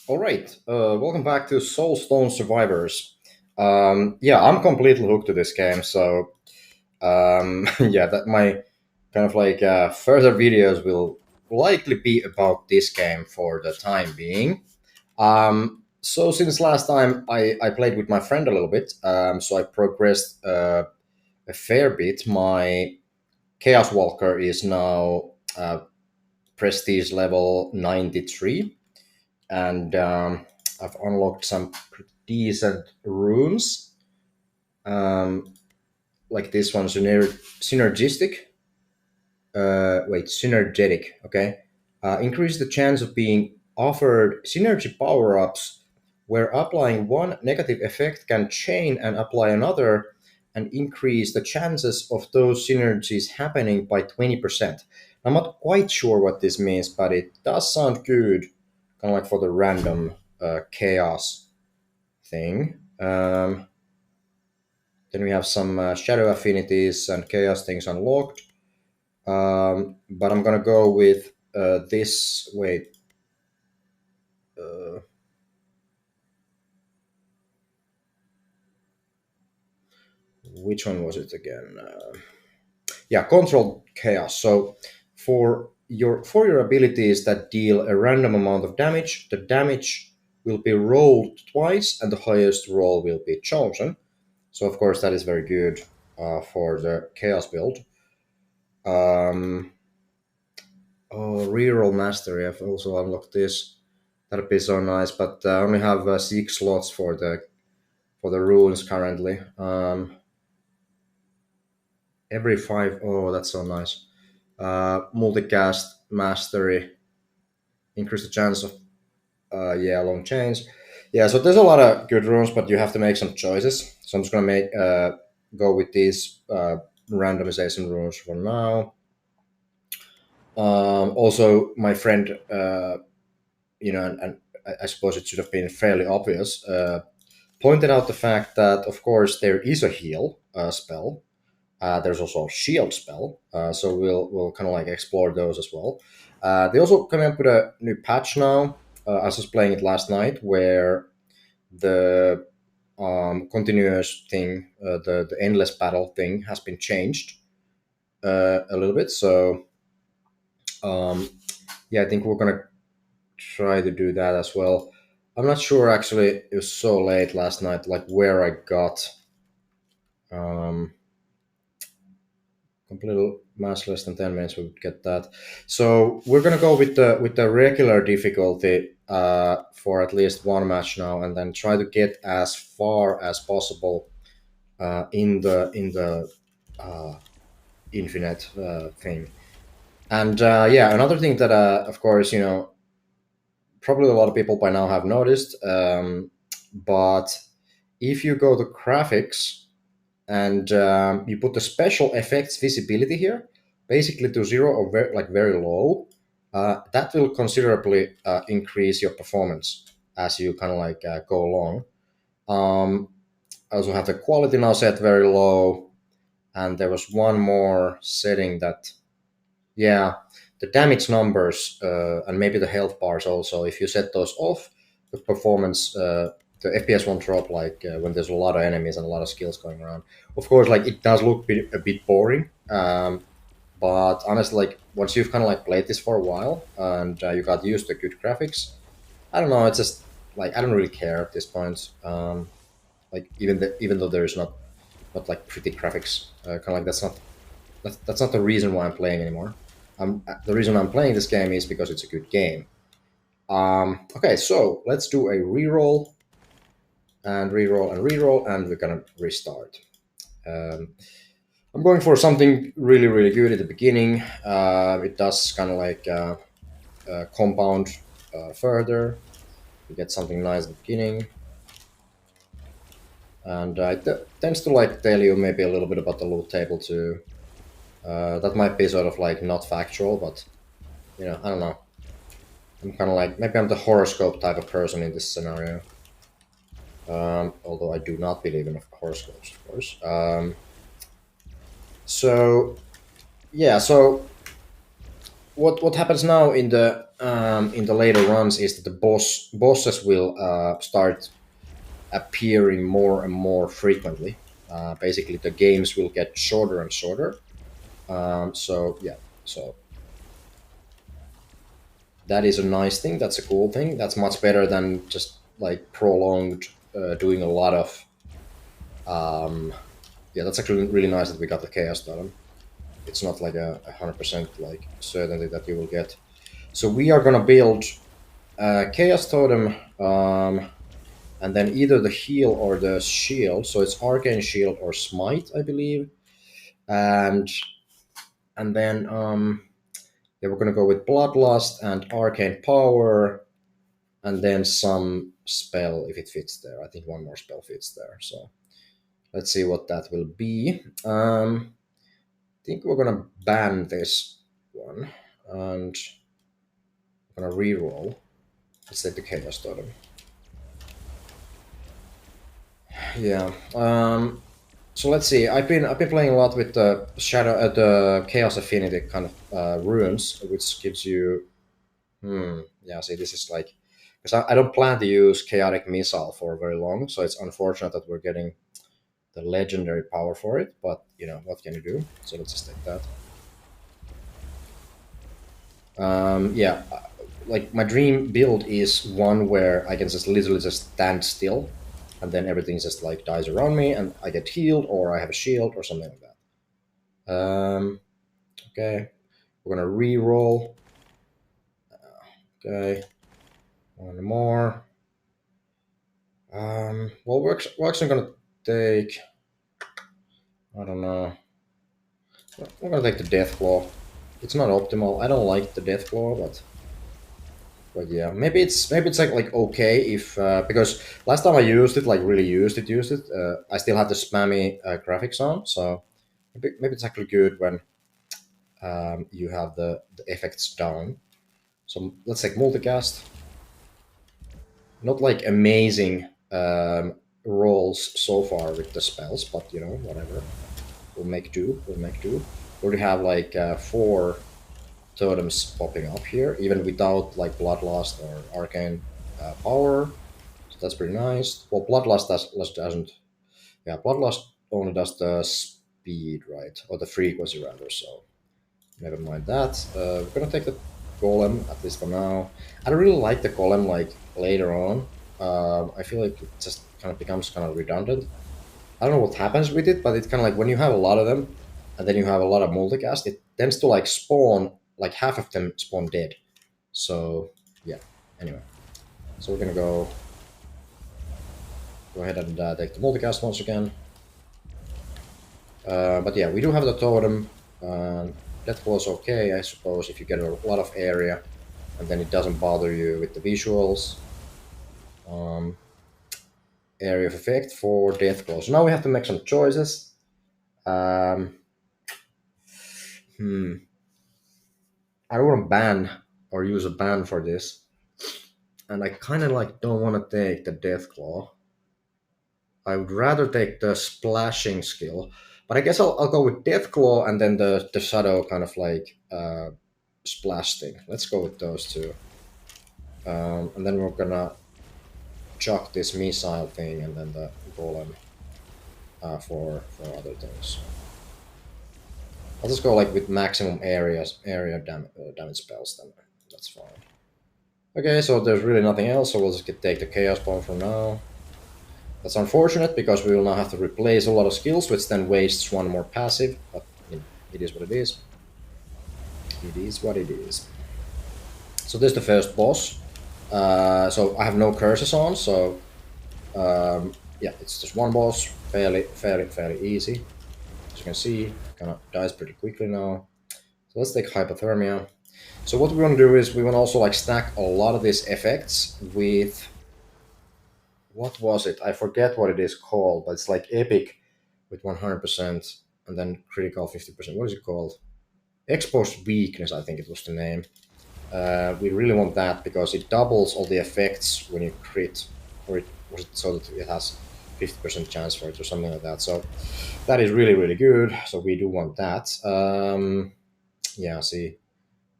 All right, welcome back to Soulstone Survivors. Yeah, I'm completely hooked to this game, so yeah, that my kind of like further videos will likely be about this game for the time being. So since last time I played with my friend a little bit, so I progressed a fair bit. My Chaos Walker is now prestige level 93 and I've unlocked some pretty decent runes, um, like this one, synergistic. Synergetic. Okay, increase the chance of being offered synergy power-ups, where applying one negative effect can chain and apply another, and increase the chances of those synergies happening by 20%. I'm not quite sure what this means, but it does sound good, kind of like for the random chaos thing. Then we have some shadow affinities and chaos things unlocked. But I'm gonna go with this. Wait, uh, which one was it again? Yeah, controlled chaos. So for your abilities that deal a random amount of damage, the damage will be rolled twice, and the highest roll will be chosen. So of course that is very good for the chaos build. Um, Oh, reroll mastery. I've also unlocked this. That'd be so nice, but I only have 6 slots for the runes currently. Every five. Oh, that's so nice. Multicast mastery. Increase the chance of yeah, long chains. Yeah, so there's a lot of good runes, but you have to make some choices. So I'm just gonna make go with these randomization runes for now. Also, my friend and I suppose it should have been fairly obvious, pointed out the fact that, of course, there is a heal spell. There's also a shield spell, so we'll kind of like explore those as well. They also come up with a new patch now. I was just playing it last night, where the continuous thing, the endless battle thing, has been changed a little bit. So um, yeah, I think we're gonna try to do that as well. I'm not sure actually. It was so late last night, like where I got um, complete mass less than 10 minutes. We would get that. So we're gonna go with the regular difficulty for at least one match now, and then try to get as far as possible in the uh, infinite thing. And yeah, another thing that of course probably a lot of people by now have noticed. But if you go to graphics and you put the special effects visibility here, basically to zero or very low, that will considerably increase your performance as you kind of like go along. Um, I also have the quality now set very low, and there was one more setting that, yeah, the damage numbers and maybe the health bars also. If you set those off, the performance, the FPS won't drop like when there's a lot of enemies and a lot of skills going around. Of course, like it does look a bit boring, but honestly, like once you've kind of like played this for a while and you got used to good graphics, I don't know. It's just like I don't really care at this point. Like even though there's not like pretty graphics, kind of like that's not the reason why I'm playing anymore. The reason I'm playing this game is because it's a good game. Okay, so let's do a reroll and reroll and reroll, and we're gonna restart. Um, I'm going for something really good at the beginning. It does kind of like compound further. You get something nice at the beginning, and it tends to like tell you maybe a little bit about the loot table too. That might be sort of like not factual, but I don't know. I'm kind of like maybe I'm the horoscope type of person in this scenario. Although I do not believe in horoscopes, of course. So yeah, so what happens now in the later runs is that the bosses will start appearing more and more frequently. Basically, the games will get shorter and shorter. So yeah, so that is a nice thing. That's a cool thing. That's much better than just like prolonged doing a lot of. Um, yeah, that's actually really nice that we got the chaos totem. It's not like a 100% like certainty that you will get. So we are gonna build a chaos totem, and then either the heal or the shield. So it's arcane shield or smite, I believe, and then yeah, we're gonna go with bloodlust and arcane power, and then some spell if it fits there. I think one more spell fits there. So let's see what that will be. I think we're gonna ban this one, and I'm gonna reroll. Let's take the chaos totem. Yeah. So let's see. I've been playing a lot with the the chaos affinity kind of runes, which gives you. Yeah. See, this is like because I don't plan to use chaotic missile for very long, so it's unfortunate that we're getting the legendary power for it. But you know what can you do? So let's just take that. Yeah, like my dream build is one where I can just literally just stand still, and then everything just like dies around me, and I get healed, or I have a shield, or something like that. Okay, we're gonna re-roll. Okay, one more. Well, we're actually gonna take. I don't know. We're gonna take the death claw. It's not optimal. I don't like the death claw, but yeah, maybe it's like okay if because last time I used it, like really used it, I still had the spammy graphics on, so maybe it's actually good when you have the effects down. So let's take multicast. Not like amazing rolls so far with the spells, but you know whatever. We'll make do. We'll make do. We already have like four totems popping up here, even without like bloodlust or arcane power. So that's pretty nice. Well, Bloodlust doesn't. Yeah, Bloodlust only does the speed, right? Or the frequency, rather. So never mind that. We're gonna take the Golem, at least for now. I don't really like the Golem, like, later on. I feel like it just kind of becomes kind of redundant. I don't know what happens with it, but it's kind of like when you have a lot of them, and then you have a lot of multicast, it tends to, like, spawn, like, half of them spawn dead. So, yeah. Anyway. So we're gonna go ahead and take the multicast once again. But yeah, we do have the totem. That was okay, I suppose, if you get a lot of area and then it doesn't bother you with the visuals. Um, Area of effect for death claw. So now we have to make some choices. Um, hmm. I don't want to ban or use a ban for this, and I kind of like don't want to take the death claw. I would rather take the splashing skill, but I guess I'll go with Death Claw and then the shadow kind of like splash thing. Let's go with those two, and then we're gonna chuck this missile thing and then the golem for other things. I'll just go like with maximum damage spells. Then that's fine. Okay, so there's really nothing else, so we'll just take the chaos bomb for now. That's unfortunate because we will now have to replace a lot of skills, which then wastes one more passive, but you know, it is what it is. It is what it is. So this is the first boss. So I have no curses on, so yeah, it's just one boss, fairly easy. As you can see, kind of dies pretty quickly now. So let's take hypothermia. So what we want to do is we want to also like stack a lot of these effects with what was it? I forget what it is called, but it's like epic with 100% and then critical 50%. What is it called? Exposed weakness, I think it was the name. We really want that because it doubles all the effects when you crit, or it was it so that it has 50% chance for it or something like that. So that is really good. So we do want that. Yeah, see,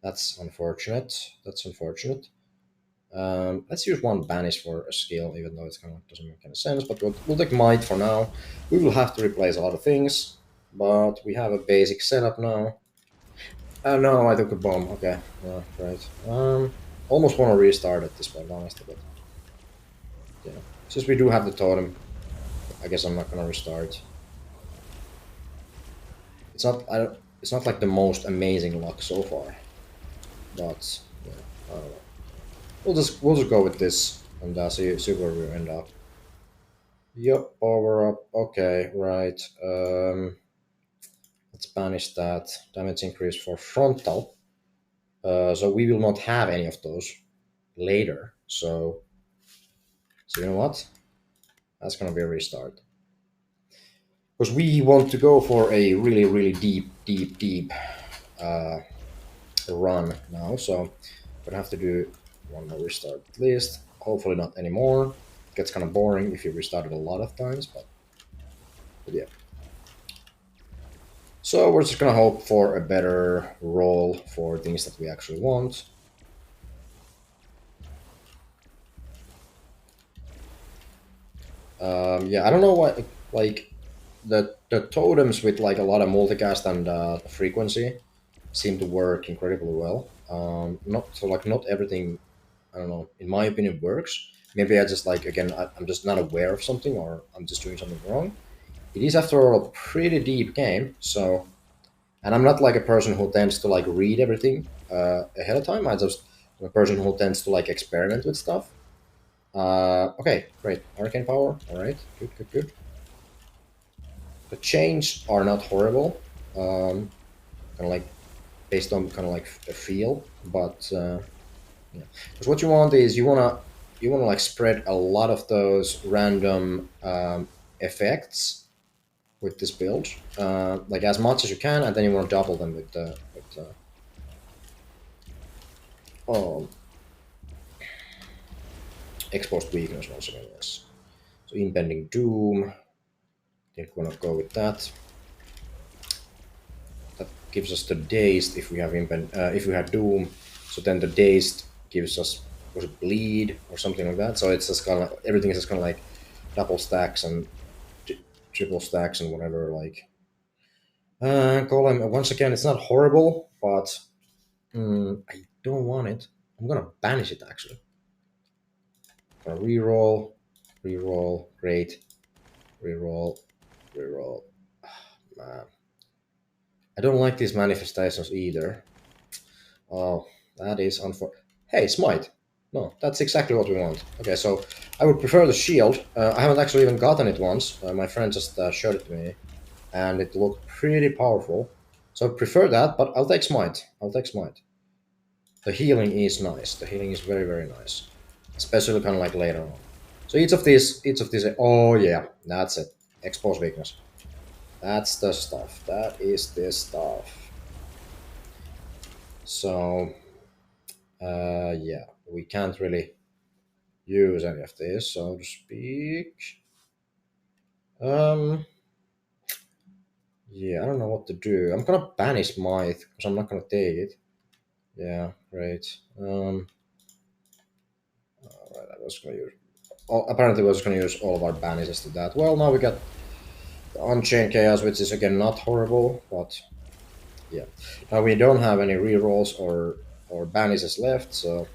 That's unfortunate. That's unfortunate. Let's use one banish for a skill, even though it kind of doesn't make any sense. But we'll take might for now. We will have to replace a lot of things, but we have a basic setup now. No, I took a bomb. Okay, yeah, right. Almost want to restart at this point, honestly, but yeah. Since we do have the totem, I guess I'm not gonna restart. It's not. I don't, it's not like the most amazing luck so far, but yeah, I don't know. We'll just go with this and see where we end up. Yup, power up. Okay, right. Let's banish that. Damage increase for frontal. So we will not have any of those later. So you know what? That's gonna be a restart. Because we want to go for a really, really deep uh, run now. So we're gonna have to do one more restart at least. Hopefully not anymore. It gets kind of boring if you restart it a lot of times, but yeah. So we're just gonna hope for a better roll for things that we actually want. Yeah, I don't know why, like the totems with like a lot of multicast and frequency seem to work incredibly well. Not so like not everything. I don't know. In my opinion, works. Maybe I just like again I'm just not aware of something or I'm just doing something wrong. It is after all a pretty deep game, so and I'm not like a person who tends to like read everything ahead of time. I'm a person who tends to like experiment with stuff. Okay, great. Arcane power. All right, good, good, good. The chains are not horrible. Kind of like based on kind of like a feel, but yeah. Because what you want is you wanna like spread a lot of those random effects with this build, like as much as you can, and then you want to double them with oh, exposed weakness once again. Yes. So impending doom. I think we're gonna go with that. That gives us the dazed if we have if we have doom. So then the dazed gives us was it bleed or something like that. So it's just kind of everything is just kind of like double stacks and triple stacks and whatever. Like golem once again, it's not horrible, but I don't want it. I'm gonna banish it actually. Gonna reroll, reroll, great, reroll, reroll. Man, I don't like these manifestations either. Oh, that is unfortunate. Hey, smite. No, that's exactly what we want. Okay, so I would prefer the shield. I haven't actually even gotten it once. My friend just showed it to me, and it looked pretty powerful. So I prefer that, but I'll take smite. I'll take smite. The healing is nice. The healing is very, very nice, especially kind of like later on. So each of these. Oh yeah, that's it. Expose weakness. That's the stuff. That is the stuff. So yeah, we can't really use any of this, so to speak. Um, yeah, I don't know what to do. I'm gonna banish Myth because I'm not gonna take it. Yeah, great. Right, I was gonna use. Oh, apparently, we're just gonna use all of our banishes to that. Well, now we got the Unchained Chaos, which is again not horrible, but yeah. Now we don't have any rerolls or banishes left, so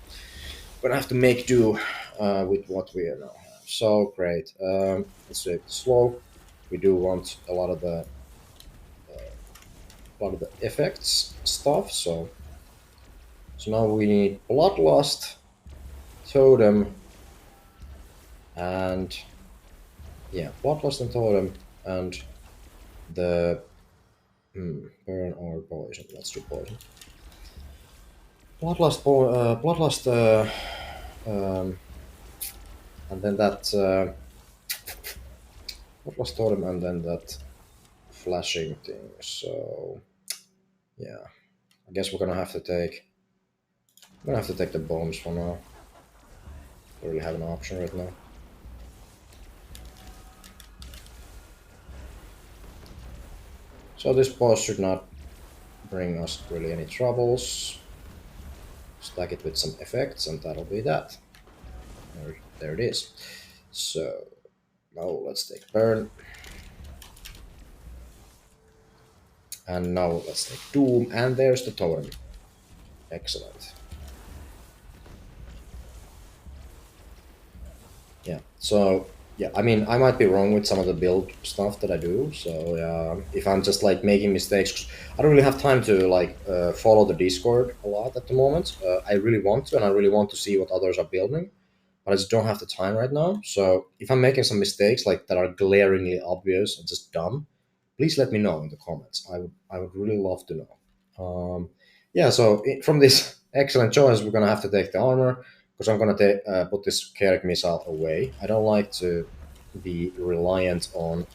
we're gonna have to make do with what we now have. So great. Let's say slow. We do want a lot of the effects stuff. So now we need Bloodlust, Totem, and yeah, Bloodlust and Totem, and the burn or poison. Let's do poison. Bloodlust, um, and then that Bloodlust Totem, and then that flashing thing. So yeah, I guess we're gonna have to take. I'm gonna have to take the bombs for now. Don't really have an option right now. So this boss should not bring us really any troubles. stack it with some effects, and that'll be that. There it is. So now let's take burn. And now let's take doom, and there's the totem. Excellent. Yeah. So yeah, I mean, I might be wrong with some of the build stuff that I do. So if I'm just like making mistakes, 'cause I don't really have time to like follow the Discord a lot at the moment. I really want to, and I really want to see what others are building, but I just don't have the time right now. So if I'm making some mistakes like that are glaringly obvious and just dumb, please let me know in the comments. I would really love to know. Yeah, so from this excellent choice, we're gonna have to take the armor because I'm gonna put this Carrick missile away. I don't like to be reliant on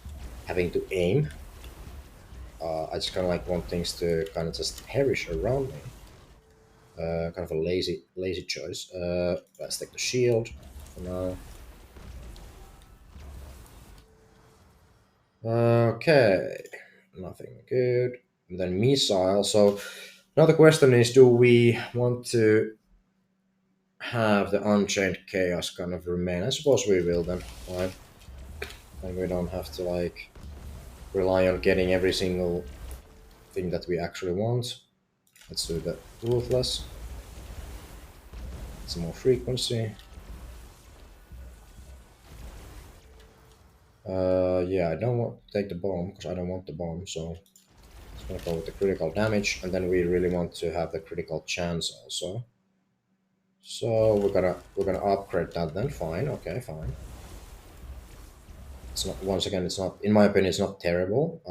having to aim. I just kind of like want things to kind of just perish around me. Kind of a lazy choice. Let's take the shield for now. Okay, nothing good. And then missile. So now the question is, do we want to have the Unchained Chaos kind of remain? I suppose we will then. Fine. And we don't have to like rely on getting every single thing that we actually want. Let's do the Ruthless. Some more frequency. Yeah, I don't want to take the bomb because I don't want the bomb, so it's gonna go with the critical damage, and then we really want to have the critical chance also. So we're gonna upgrade that then. Fine, okay, fine. It's not, once again, it's not, in my opinion, it's not terrible.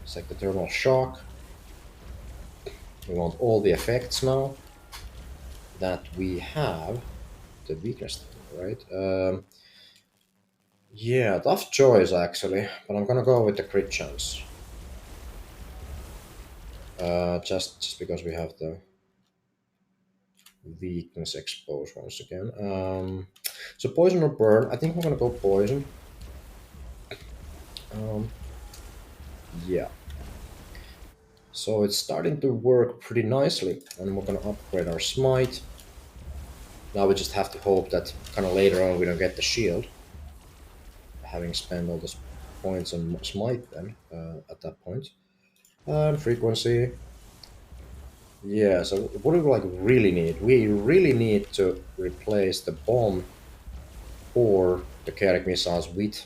It's like the thermal shock. We want all the effects now that we have. The weakness thing, right? Yeah, tough choice actually, but I'm gonna go with the crit chance. Just because we have the weakness exposed once again. So poison or burn? I think we're gonna go poison. Um, yeah. So it's starting to work pretty nicely, and we're gonna upgrade our smite. Now we just have to hope that kind of later on we don't get the shield, having spent all those points on smite then at that point. And frequency. Yeah, so what do we like really need? We really need to replace the bomb or the chaotic missiles with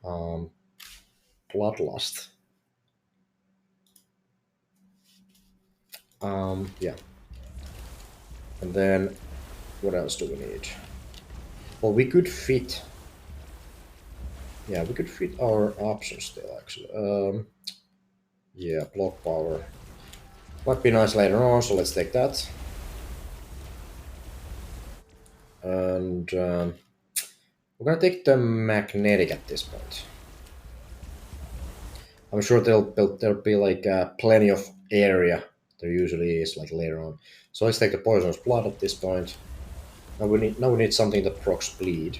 um, bloodlust. Yeah, and then what else do we need? Well, we could fit. Yeah, we could fit our options still actually. Yeah, block power might be nice later on, so let's take that. And we're gonna take the magnetic at this point. I'm sure there'll be like plenty of area. There usually is like later on. So let's take the poisonous blood at this point. Now we need something that procs bleed.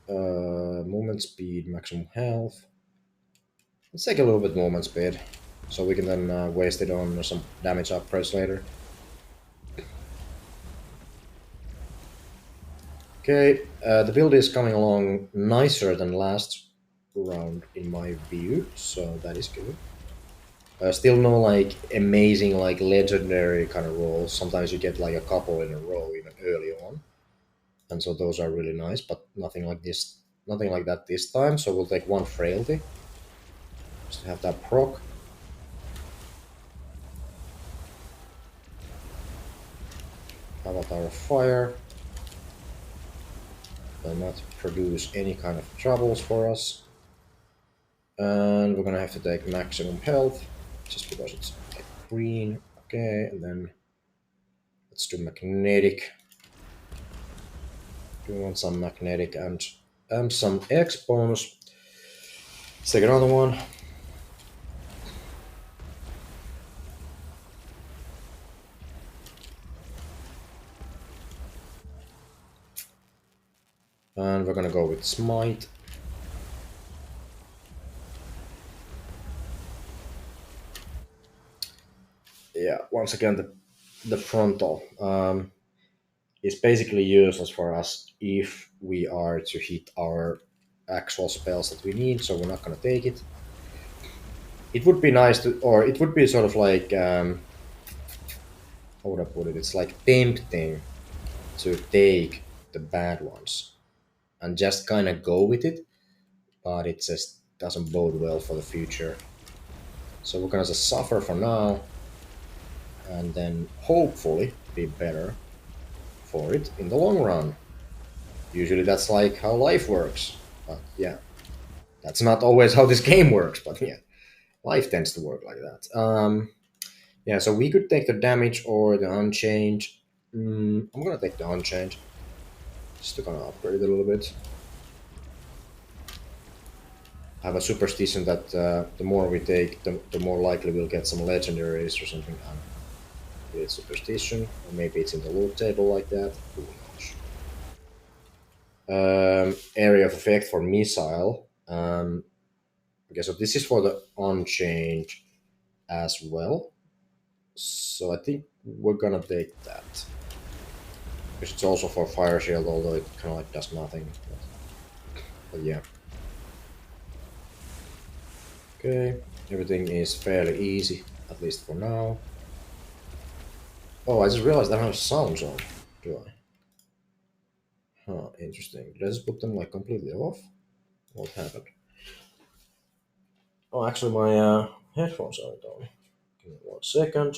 Movement speed, maximum health. Let's take a little bit movement speed, so we can then waste it on some damage upgrades later. Okay, the build is coming along nicer than last round in my view, so that is good. Still no like amazing like legendary kind of rolls. Sometimes you get like a couple in a row even early on, and so those are really nice. But nothing like this, nothing like that this time. So we'll take one frailty just to have that proc. Avatar of Fire will not produce any kind of troubles for us, and we're gonna have to take maximum health just because it's like green. Okay, and then let's do magnetic. Do we want some magnetic and some X bonus? Let's take another one. And we're gonna go with Smite. once again, the frontal is basically useless for us if we are to hit our actual spells that we need, so we're not going to take it. It would be nice to, or it would be sort of like, how would I put it? It's like tempting to take the bad ones and just kind of go with it, but it just doesn't bode well for the future. So we're gonna just suffer for now, and then hopefully be better for it in the long run. Usually that's like how life works, but yeah, that's not always how this game works. But yeah, life tends to work like that. Yeah, so we could take the damage or the unchanged. I'm gonna take the unchanged. Just to kind of upgrade it a little bit. I have a superstition that the more we take, the more likely we'll get some legendaries or something. I don't know. Maybe it's superstition, or maybe it's in the loot table like that. Who knows? Area of effect for missile. Okay, so this is for the unchanged as well. So I think we're gonna take that. Because it's also for fire shield, although it kind of like does nothing. But yeah. Okay, everything is fairly easy, at least for now. Oh, I just realized I don't have sounds on, do I? Huh, interesting. Did I just put them like completely off? What happened? Oh, actually my headphones aren't on. Give me 1 second.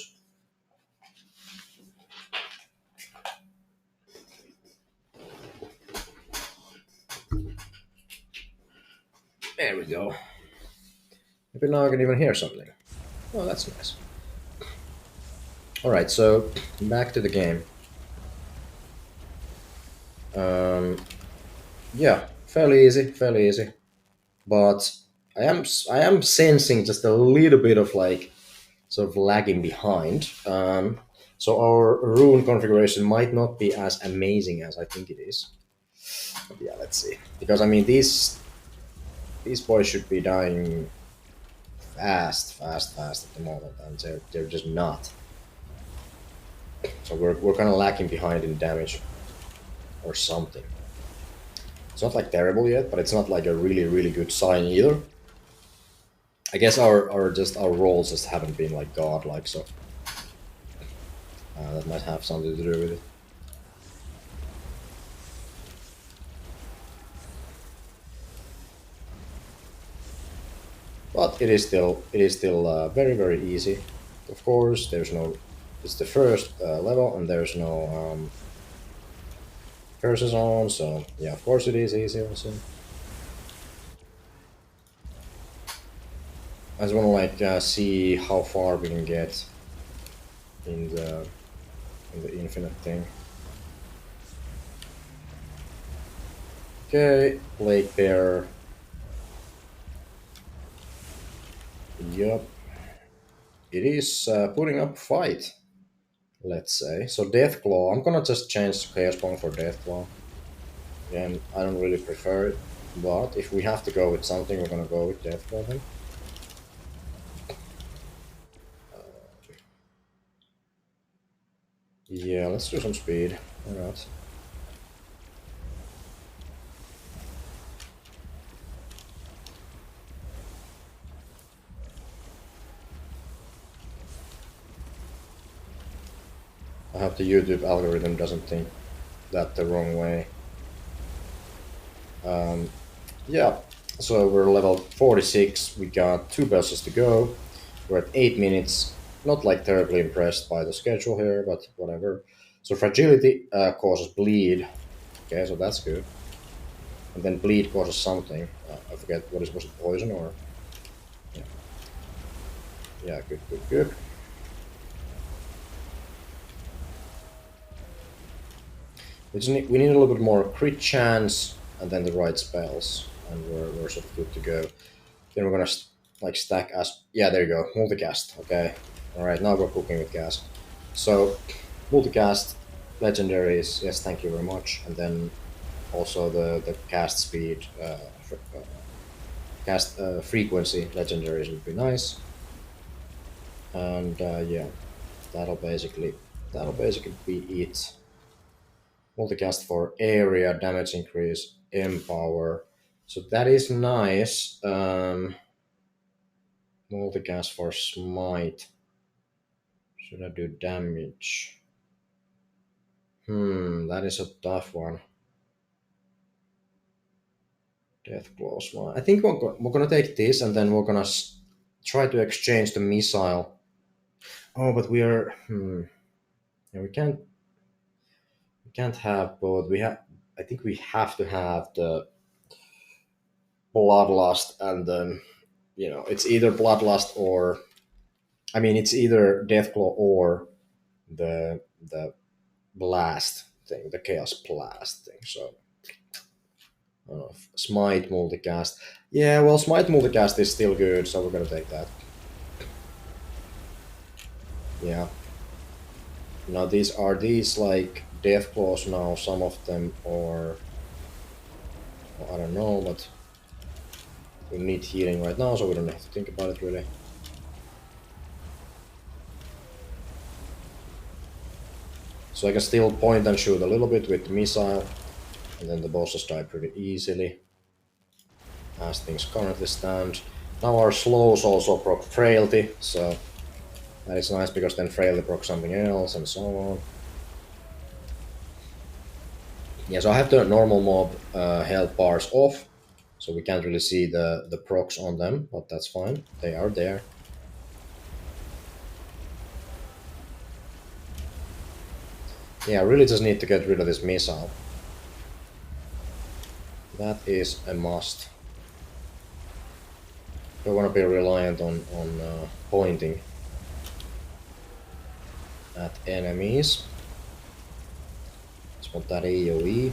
There we go. Maybe now I can even hear something. Oh, that's nice. Alright, so back to the game. Um, yeah, fairly easy, fairly easy. But I am sensing just a little bit of like sort of lagging behind. So our rune configuration might not be as amazing as I think it is. But yeah, let's see. Because I mean, these boys should be dying fast, fast, fast at the moment, and they're just not. So we're kind of lacking behind in damage or something. It's not like terrible yet, but it's not like a really really good sign either. I guess our rolls just haven't been like godlike, so that might have something to do with it. But it is still very very easy. Of course, there's no. It's the first level, and there's no curses on. So yeah, of course it is easy also. I just want to like see how far we can get in the infinite thing. Okay, Lake Bear. Yup. It is putting up a fight, let's say. So Deathclaw, I'm gonna just change Chaos Bone for Deathclaw. Again, I don't really prefer it, but if we have to go with something, we're gonna go with Deathclaw then. Yeah, let's do some speed. Why not? I hope the YouTube algorithm doesn't think that the wrong way. Yeah, so we're level 46. We got 2 bosses to go. We're at 8 minutes. Not like terribly impressed by the schedule here, but whatever. So fragility causes bleed. Okay, so that's good. And then bleed causes something. I forget what is, was it poison or? Yeah, yeah, good, good, good. We need a little bit more crit chance and then the right spells, and we're sort of good to go. Then we're gonna like stack as yeah, there you go, multicast. Okay, all right, now we're cooking with gas. So multicast legendaries, yes, thank you very much, and then also the cast speed, cast frequency legendaries would be nice. And yeah, That'll basically that'll basically be it. Multicast for area, damage increase, empower. So that is nice. Multicast for smite. Should I do damage? That is a tough one. Death claws. Well, I think we're gonna take this and then we're gonna try to exchange the missile. Oh, but we are. Yeah, we can't have both. We have. I think we have to have the bloodlust and then it's either bloodlust or I mean it's either deathclaw or the blast thing, the chaos blast thing. So I don't know, smite multicast. Yeah, well, smite multicast is still good, so we're gonna take that. Yeah. Now these like death claws now. Some of them are I don't know, but we need healing right now, so we don't have to think about it really. So I can still point and shoot a little bit with the missile, and then the bosses die pretty easily, as things currently stand. Now our slows also proc frailty, so that is nice because then frailty proc something else and so on. Yeah, so I have the normal mob health bars off, so we can't really see the procs on them, but that's fine. They are there. Yeah, I really just need to get rid of this missile. That is a must. Don't want to be reliant on pointing at enemies. Just want that AoE.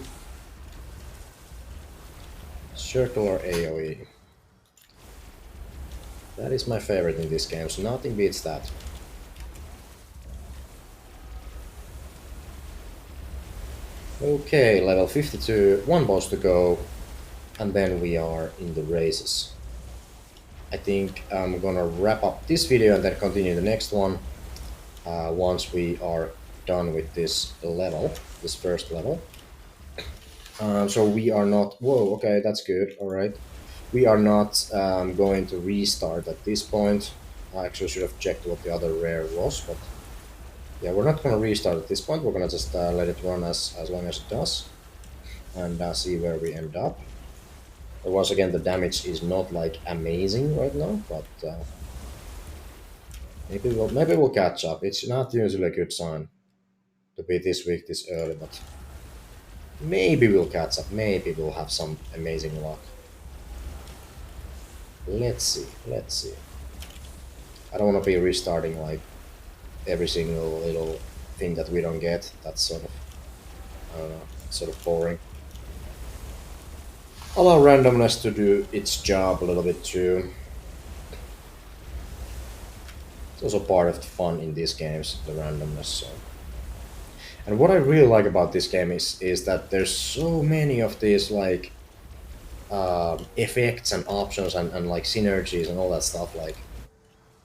Circular AoE. That is my favorite in this game, so nothing beats that. Okay, level 52, one boss to go, and then we are in the races. I think I'm gonna wrap up this video and then continue the next one once we are done with this level, this first level. So we are not. Whoa, okay, that's good. All right, we are not going to restart at this point. I actually should have checked what the other rare was, but yeah, we're not going to restart at this point. We're going to just let it run as long as it does, and see where we end up. But once again, the damage is not like amazing right now, but maybe we'll catch up. It's not usually a good sign to be this weak this early, but maybe we'll catch up. Maybe we'll have some amazing luck. Let's see. Let's see. I don't want to be restarting like every single little thing that we don't get. That's sort of, I don't know, sort of boring. Allow randomness to do its job a little bit too. It's also part of the fun in these games, the randomness. So. And what I really like about this game is that there's so many of these like effects and options and like synergies and all that stuff. Like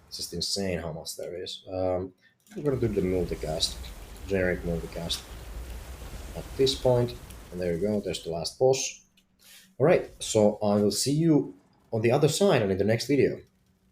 it's just insane how much there is. We're gonna do the multicast, generic multicast at this point, and there you go. There's the last boss. All right, so I will see you on the other side and in the next video.